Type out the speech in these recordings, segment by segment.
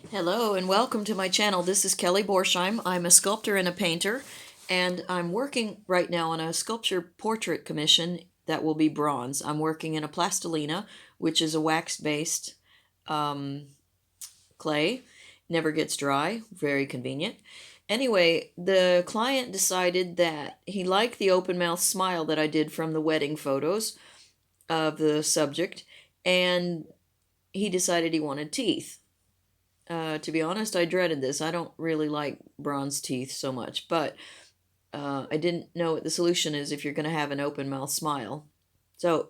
Hello and welcome to my channel. This is Kelly Borsheim. I'm a sculptor and a painter, and I'm working right now on a sculpture portrait commission that will be bronze. I'm working in a plastilina, which is a wax-based clay. Never gets dry, very convenient. Anyway, the client decided that he liked the open mouth smile that I did from the wedding photos of the subject, and he decided he wanted teeth. To be honest, I dreaded this. I don't really like bronze teeth so much, but I didn't know what the solution is if you're going to have an open mouth smile. So,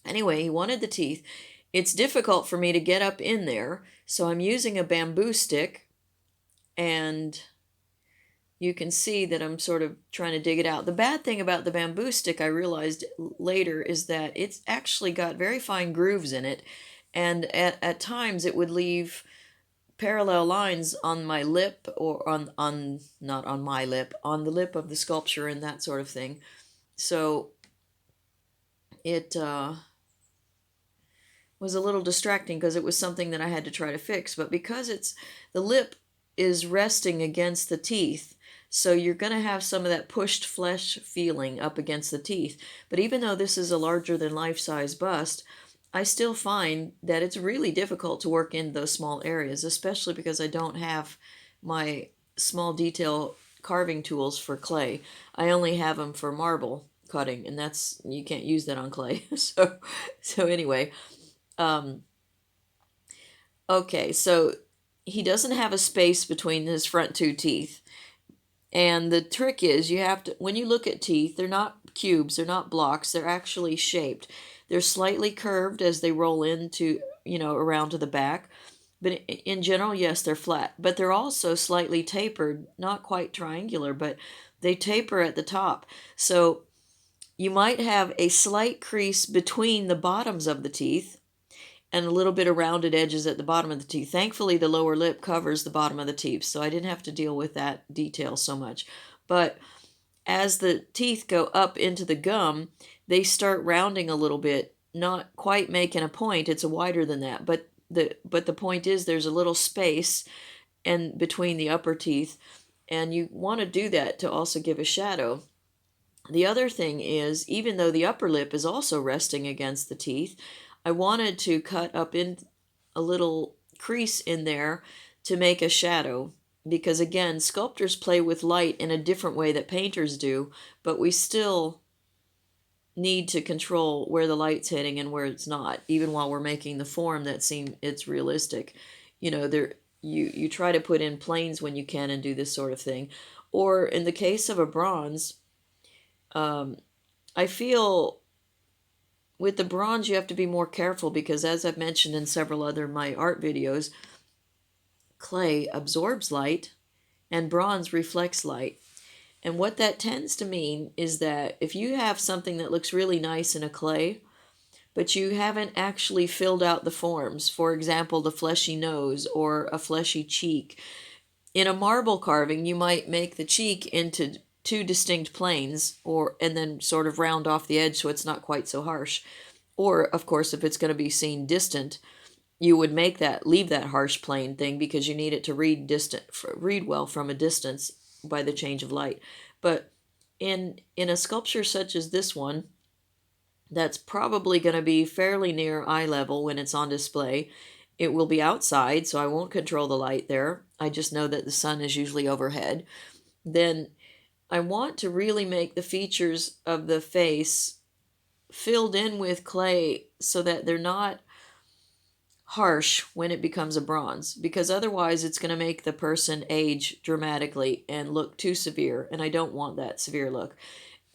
anyway, he wanted the teeth. It's difficult for me to get up in there, so I'm using a bamboo stick, and you can see that I'm sort of trying to dig it out. The bad thing about the bamboo stick, I realized later, is that it's actually got very fine grooves in it, and at times it would leave parallel lines on my lip, or on not on my lip, on the lip of the sculpture and that sort of thing. So it was a little distracting because it was something that I had to try to fix. But because the lip is resting against the teeth, so you're going to have some of that pushed flesh feeling up against the teeth. But even though this is a larger than life-size bust, I still find that it's really difficult to work in those small areas, especially because I don't have my small detail carving tools for clay. I only have them for marble cutting, and you can't use that on clay. So anyway, okay, so he doesn't have a space between his front two teeth. And the trick is, you have to, when you look at teeth, they're not cubes, they're not blocks, they're actually shaped. They're slightly curved as they roll into, around to the back. But in general, yes, they're flat. But they're also slightly tapered, not quite triangular, but they taper at the top. So you might have a slight crease between the bottoms of the teeth and a little bit of rounded edges at the bottom of the teeth. Thankfully, the lower lip covers the bottom of the teeth, so I didn't have to deal with that detail so much. But as the teeth go up into the gum, they start rounding a little bit, not quite making a point. It's wider than that, but the point is there's a little space and between the upper teeth, and you want to do that to also give a shadow. The other thing is, even though the upper lip is also resting against the teeth, I wanted to cut up in a little crease in there to make a shadow, because again, sculptors play with light in a different way that painters do, but we still need to control where the light's hitting and where it's not, even while we're making the form that it's realistic. You try to put in planes when you can and do this sort of thing. Or in the case of a bronze, I feel with the bronze you have to be more careful because, as I've mentioned in several other my art videos, clay absorbs light and bronze reflects light. And what that tends to mean is that if you have something that looks really nice in a clay, but you haven't actually filled out the forms, for example, the fleshy nose or a fleshy cheek, in a marble carving, you might make the cheek into two distinct planes, and then sort of round off the edge so it's not quite so harsh. Or, of course, if it's going to be seen distant, you would leave that harsh plane thing because you need it to read well from a distance by the change of light. But in a sculpture such as this one, that's probably going to be fairly near eye level when it's on display. It will be outside, so I won't control the light there. I just know that the sun is usually overhead. Then I want to really make the features of the face filled in with clay so that they're not harsh when it becomes a bronze, because otherwise it's going to make the person age dramatically and look too severe, and I don't want that severe look.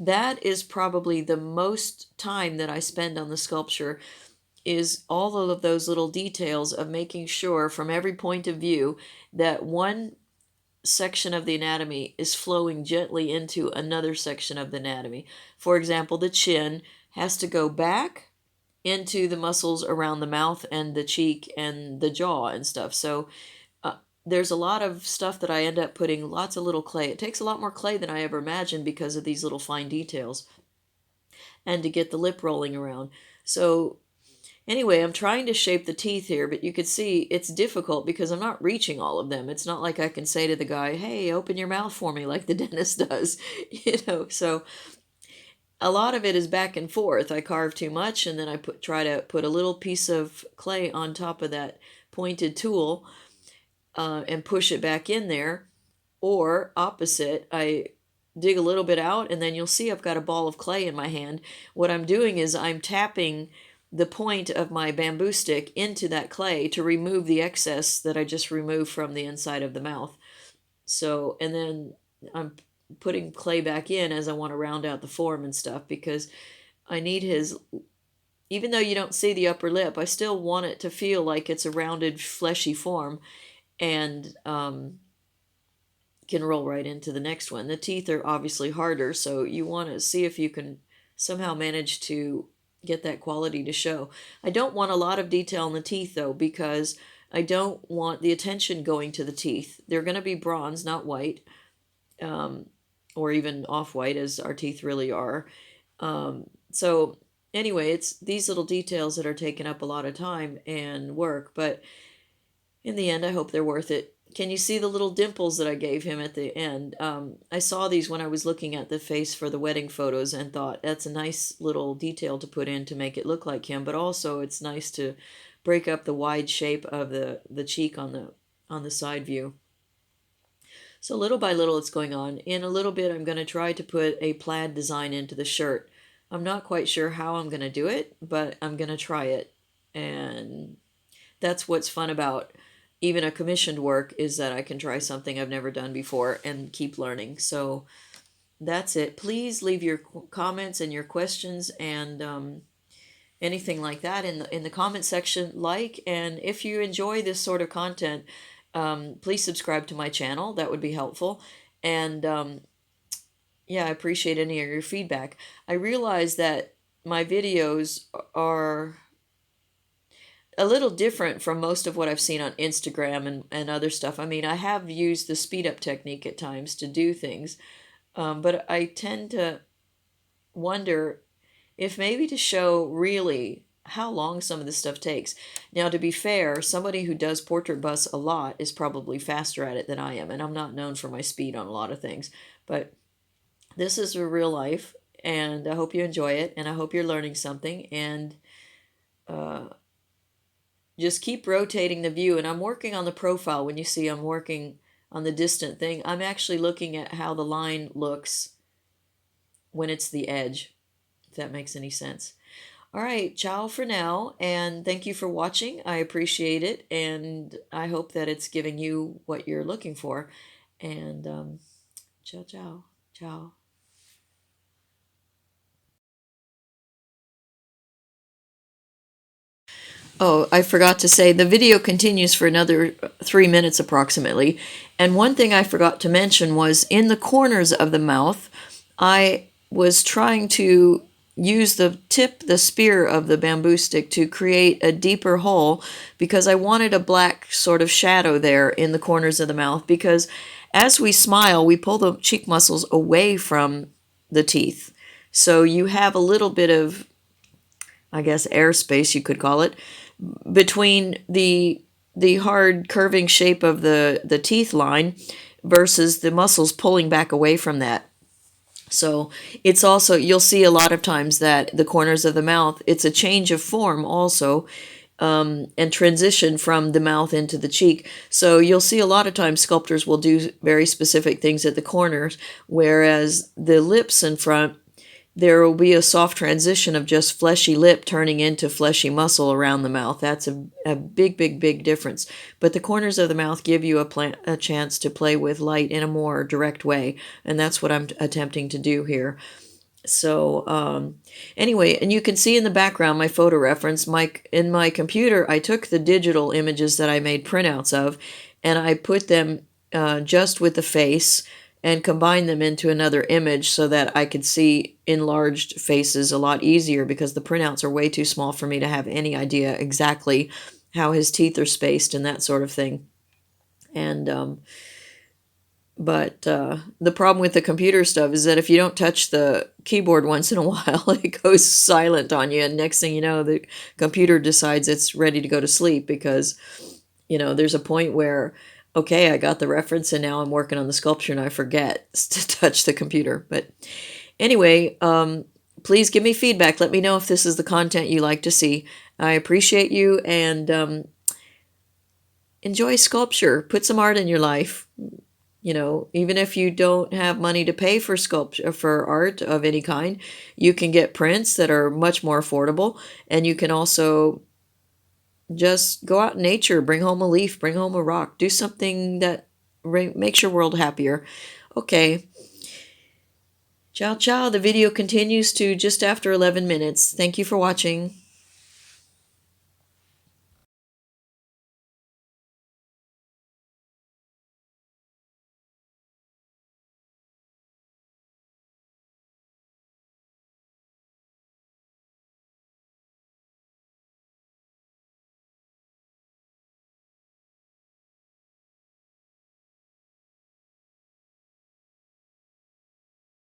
That is probably the most time that I spend on the sculpture, is all of those little details of making sure from every point of view that one section of the anatomy is flowing gently into another section of the anatomy. For example, the chin has to go back into the muscles around the mouth and the cheek and the jaw and stuff. So there's a lot of stuff that I end up putting lots of little clay. It takes a lot more clay than I ever imagined because of these little fine details, and to get the lip rolling around. So Anyway, I'm trying to shape the teeth here, but you can see it's difficult because I'm not reaching all of them. It's not like I can say to the guy, hey, open your mouth for me like the dentist does, so a lot of it is back and forth. I carve too much, and then I try to put a little piece of clay on top of that pointed tool and push it back in there. Or opposite, I dig a little bit out, and then you'll see I've got a ball of clay in my hand. What I'm doing is I'm tapping the point of my bamboo stick into that clay to remove the excess that I just removed from the inside of the mouth. So, and then I'm putting clay back in as I want to round out the form and stuff, because I need his, even though you don't see the upper lip, I still want it to feel like it's a rounded, fleshy form, and can roll right into the next one. The teeth are obviously harder, so you want to see if you can somehow manage to get that quality to show. I don't want a lot of detail in the teeth though, because I don't want the attention going to the teeth. They're going to be bronze, not white, or even off-white as our teeth really are. So anyway, it's these little details that are taking up a lot of time and work, but in the end, I hope they're worth it. Can you see the little dimples that I gave him at the end? I saw these when I was looking at the face for the wedding photos and thought that's a nice little detail to put in to make it look like him, but also it's nice to break up the wide shape of the cheek on the side view. So little by little it's going on. In a little bit I'm going to try to put a plaid design into the shirt. I'm not quite sure how I'm going to do it, but I'm going to try it. And that's what's fun about even a commissioned work, is that I can try something I've never done before and keep learning. So that's it. Please leave your comments and your questions and anything like that in the comment section. And if you enjoy this sort of content, please subscribe to my channel. That would be helpful. And yeah, I appreciate any of your feedback. I realize that my videos are a little different from most of what I've seen on Instagram and other stuff. I mean, I have used the speed up technique at times to do things, but I tend to wonder if maybe to show really how long some of this stuff takes. Now, to be fair, somebody who does portrait busts a lot is probably faster at it than I am, and I'm not known for my speed on a lot of things, but this is a real life, and I hope you enjoy it, and I hope you're learning something, and just keep rotating the view. And I'm working on the profile. When you see I'm working on the distant thing, I'm actually looking at how the line looks when it's the edge, if that makes any sense. All right, ciao for now, and thank you for watching. I appreciate it, and I hope that it's giving you what you're looking for. And ciao, ciao, ciao. Oh, I forgot to say, the video continues for another 3 minutes approximately. And one thing I forgot to mention was in the corners of the mouth, I was trying to use the spear of the bamboo stick to create a deeper hole, because I wanted a black sort of shadow there in the corners of the mouth, because as we smile, we pull the cheek muscles away from the teeth. So you have a little bit of, I guess, airspace, you could call it, between the hard curving shape of the teeth line versus the muscles pulling back away from that. So it's also, you'll see a lot of times that the corners of the mouth, it's a change of form also, and transition from the mouth into the cheek. So you'll see a lot of times sculptors will do very specific things at the corners, whereas the lips in front, there will be a soft transition of just fleshy lip turning into fleshy muscle around the mouth. That's a big, big, big difference. But the corners of the mouth give you a chance to play with light in a more direct way, and that's what I'm attempting to do here. So anyway, and you can see in the background my photo reference. In my computer, I took the digital images that I made printouts of, and I put them just with the face and combine them into another image so that I could see enlarged faces a lot easier, because the printouts are way too small for me to have any idea exactly how his teeth are spaced and that sort of thing. And But the problem with the computer stuff is that if you don't touch the keyboard once in a while, it goes silent on you. And next thing you know, the computer decides it's ready to go to sleep because, there's a point where, okay, I got the reference and now I'm working on the sculpture and I forget to touch the computer. But anyway, please give me feedback. Let me know if this is the content you like to see. I appreciate you, and enjoy sculpture. Put some art in your life. Even if you don't have money to pay for sculpture, for art of any kind, you can get prints that are much more affordable. And you can also just go out in nature, bring home a leaf, bring home a rock, do something that makes your world happier. Okay. Ciao, ciao. The video continues to just after 11 minutes. Thank you for watching.